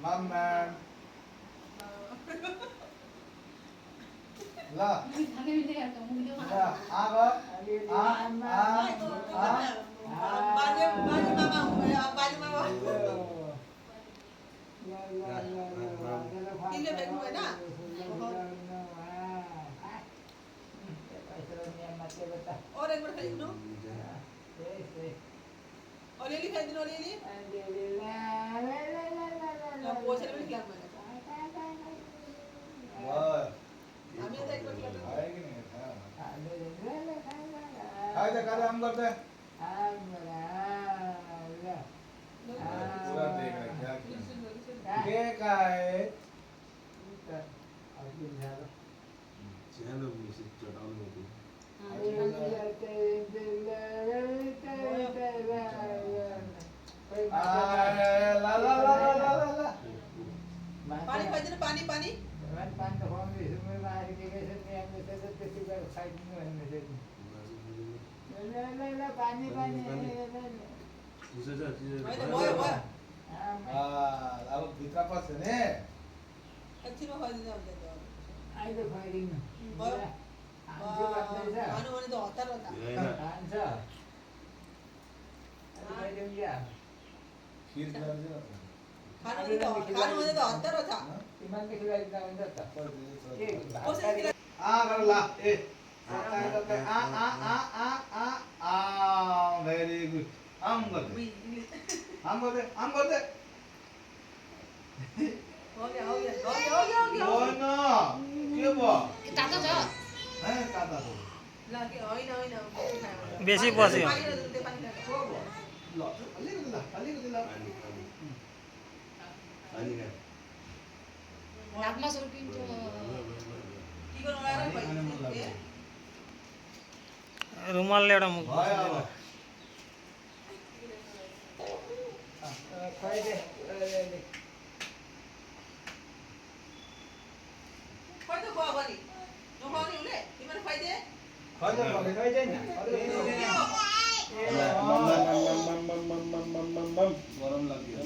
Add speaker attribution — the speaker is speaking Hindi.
Speaker 1: Mama. La. La. Apa?
Speaker 2: Orang berkali itu. Oleh lihat itu oleh ini. Yang puasa itu lihat mana?
Speaker 1: Wah.
Speaker 2: Kami ada ikut lihat.
Speaker 1: आएगी नहीं आए तो करे हम करते पूरा देख रहे क्या क्या क्या है
Speaker 3: चैनल म्यूजिक चटाल में भी
Speaker 1: ला ला ला ला ला ला
Speaker 2: पानी पानी पानी पानी. अब भित्र पस्छ नि एकछिनमा खुवाइदिँदा हुन्छ त्यो.
Speaker 4: अहिले खुवाइदिनु
Speaker 2: भयो.
Speaker 4: खान्छु भन्दैछ
Speaker 2: खानु भने त हतार हो त.
Speaker 4: खान्छ खुवाइदिउँ क्या
Speaker 1: खीर खिलाउँछ
Speaker 2: खानु भने त हतार हो त.
Speaker 4: तिमीहरूले खुवाइदिँदा हुन्छ त के
Speaker 2: कसरी
Speaker 4: भात
Speaker 1: आ गर ला ए आ भेरी गुड आम गर्दै आम गर्दै आम गर्दै
Speaker 2: हो गया हो गया हो गया हो गया हो गया.
Speaker 1: होइन के भयो
Speaker 5: तातो छ
Speaker 1: हे काता हो
Speaker 2: ल के होइन होइन.
Speaker 5: बेसी बस्यो
Speaker 2: पानी त्यो पानी खाएको.
Speaker 1: ल अलिकति ल अलिकति ल
Speaker 3: पानी का
Speaker 5: नाकमा सुर्किन्छ
Speaker 2: के गर्नु आएर भाइ.
Speaker 5: रुमालले एउटा मुख
Speaker 1: भयो अब
Speaker 4: खुवाइदे
Speaker 2: खोइ त खुवा पनि. नखुवाउने उसले. तिमीहरू खुवाइदे.
Speaker 1: खैजा भने
Speaker 4: खुवाइदैन
Speaker 1: गरम लाग्यो